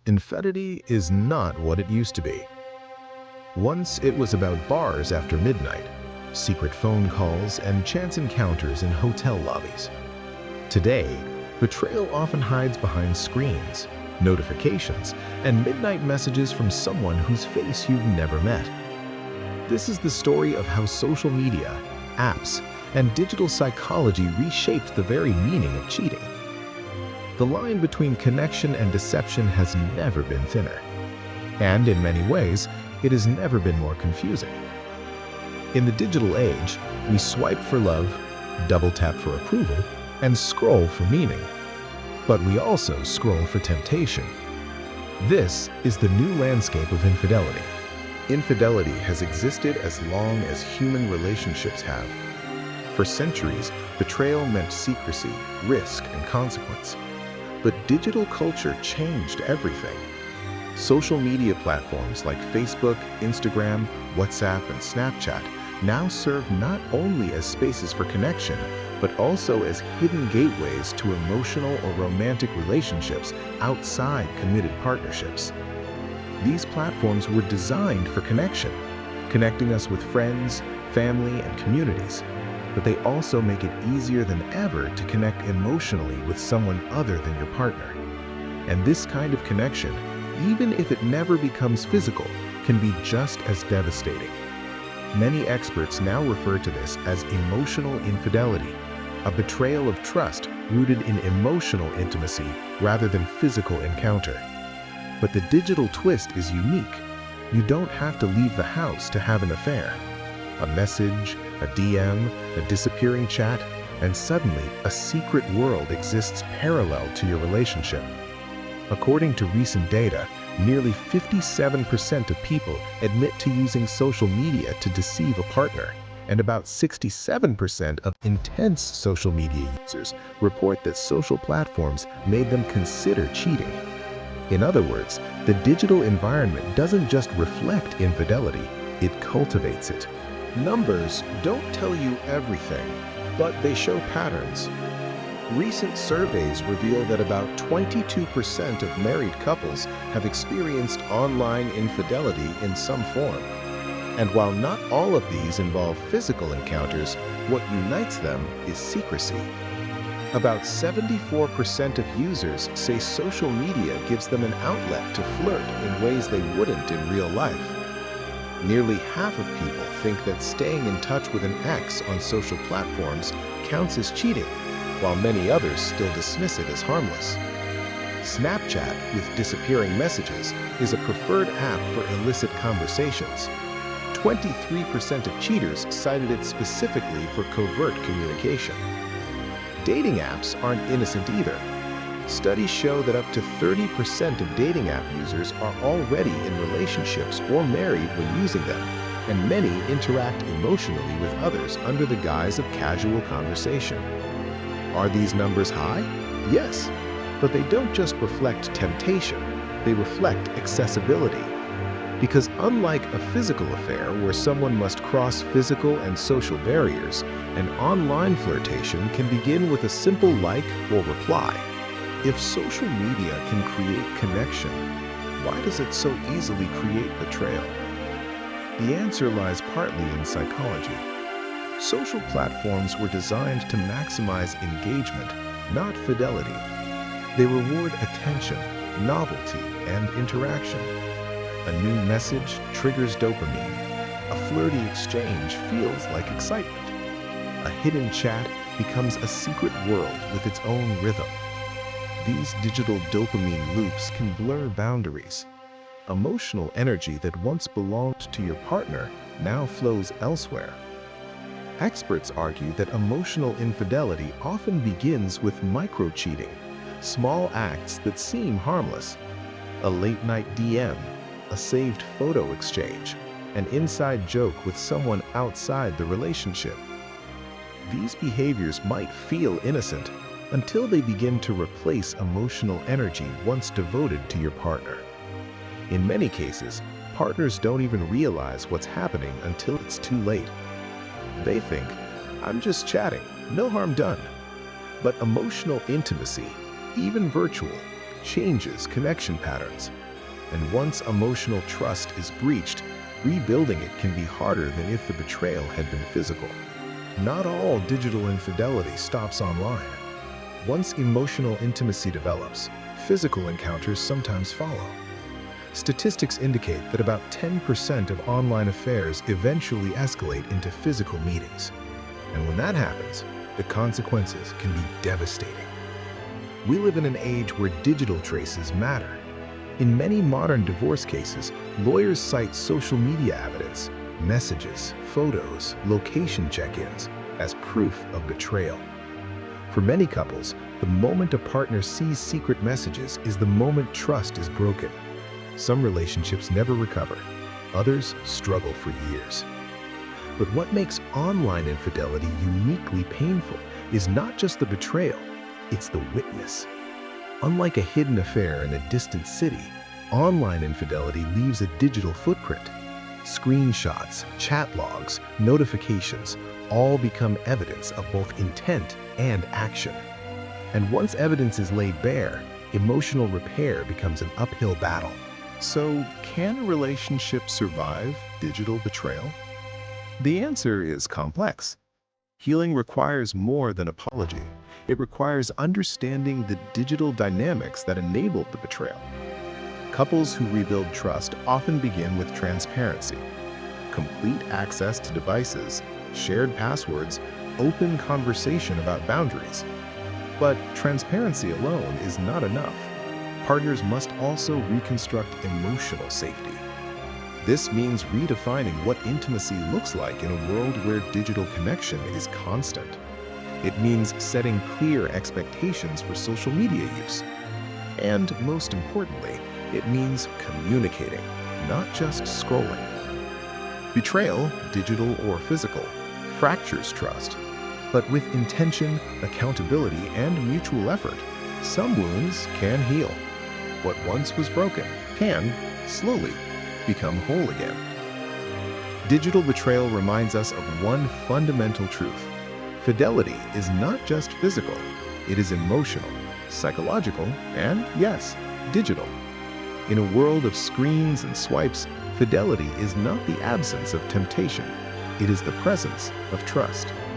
Infidelity is not what it used to be. Once it was about bars after midnight, secret phone calls, and chance encounters in hotel lobbies. Today, betrayal often hides behind screens, notifications, and midnight messages from someone whose face you've never met. This is the story of how social media, apps, and digital psychology reshaped the very meaning of cheating. The line between connection and deception has never been thinner. And in many ways, it has never been more confusing. In the digital age, we swipe for love, double tap for approval, and scroll for meaning. But we also scroll for temptation. This is the new landscape of infidelity. Infidelity has existed as long as human relationships have. For centuries, betrayal meant secrecy, risk, and consequence. But digital culture changed everything. Social media platforms like Facebook, Instagram, WhatsApp, and Snapchat now serve not only as spaces for connection, but also as hidden gateways to emotional or romantic relationships outside committed partnerships. These platforms were designed for connection, connecting us with friends, family, and communities. But they also make it easier than ever to connect emotionally with someone other than your partner. And this kind of connection, even if it never becomes physical, can be just as devastating. Many experts now refer to this as emotional infidelity, a betrayal of trust rooted in emotional intimacy rather than physical encounter. But the digital twist is unique. You don't have to leave the house to have an affair. A message, a DM, a disappearing chat, and suddenly a secret world exists parallel to your relationship. According to recent data, nearly 57% of people admit to using social media to deceive a partner, and about 67% of intense social media users report that social platforms made them consider cheating. In other words, the digital environment doesn't just reflect infidelity, it cultivates it. Numbers don't tell you everything, but they show patterns. Recent surveys reveal that about 22% of married couples have experienced online infidelity in some form. And while not all of these involve physical encounters, what unites them is secrecy. About 74% of users say social media gives them an outlet to flirt in ways they wouldn't in real life. Nearly half of people think that staying in touch with an ex on social platforms counts as cheating, while many others still dismiss it as harmless. Snapchat, with disappearing messages, is a preferred app for illicit conversations. 23% of cheaters cited it specifically for covert communication. Dating apps aren't innocent either. Studies show that up to 30% of dating app users are already in relationships or married when using them, and many interact emotionally with others under the guise of casual conversation. Are these numbers high? Yes, but they don't just reflect temptation, they reflect accessibility. Because unlike a physical affair where someone must cross physical and social barriers, an online flirtation can begin with a simple like or reply. If social media can create connection, why does it so easily create betrayal? The answer lies partly in psychology. Social platforms were designed to maximize engagement, not fidelity. They reward attention, novelty, and interaction. A new message triggers dopamine. A flirty exchange feels like excitement. A hidden chat becomes a secret world with its own rhythm. These digital dopamine loops can blur boundaries. Emotional energy that once belonged to your partner now flows elsewhere. Experts argue that emotional infidelity often begins with micro-cheating, small acts that seem harmless. A late-night DM, a saved photo exchange, an inside joke with someone outside the relationship. These behaviors might feel innocent until they begin to replace emotional energy once devoted to your partner. In many cases, partners don't even realize what's happening until it's too late. They think, "I'm just chatting, no harm done." But emotional intimacy, even virtual, changes connection patterns. And once emotional trust is breached, rebuilding it can be harder than if the betrayal had been physical. Not all digital infidelity stops online. Once emotional intimacy develops, physical encounters sometimes follow. Statistics indicate that about 10% of online affairs eventually escalate into physical meetings. And when that happens, the consequences can be devastating. We live in an age where digital traces matter. In many modern divorce cases, lawyers cite social media evidence, messages, photos, location check-ins as proof of betrayal. For many couples, the moment a partner sees secret messages is the moment trust is broken. Some relationships never recover, others struggle for years. But what makes online infidelity uniquely painful is not just the betrayal, it's the witness. Unlike a hidden affair in a distant city, online infidelity leaves a digital footprint. Screenshots, chat logs, notifications all become evidence of both intent and action. And once evidence is laid bare, emotional repair becomes an uphill battle. So, can a relationship survive digital betrayal? The answer is complex. Healing requires more than apology. It requires understanding the digital dynamics that enabled the betrayal. Couples who rebuild trust often begin with transparency, complete access to devices, shared passwords, open conversation about boundaries. But transparency alone is not enough. Partners must also reconstruct emotional safety. This means redefining what intimacy looks like in a world where digital connection is constant. It means setting clear expectations for social media use. And most importantly, it means communicating, not just scrolling. Betrayal, digital or physical, fractures trust. But with intention, accountability, and mutual effort, some wounds can heal. What once was broken can, slowly, become whole again. Digital betrayal reminds us of one fundamental truth. Fidelity is not just physical, it is emotional, psychological, and, yes, digital. In a world of screens and swipes, fidelity is not the absence of temptation, it is the presence of trust.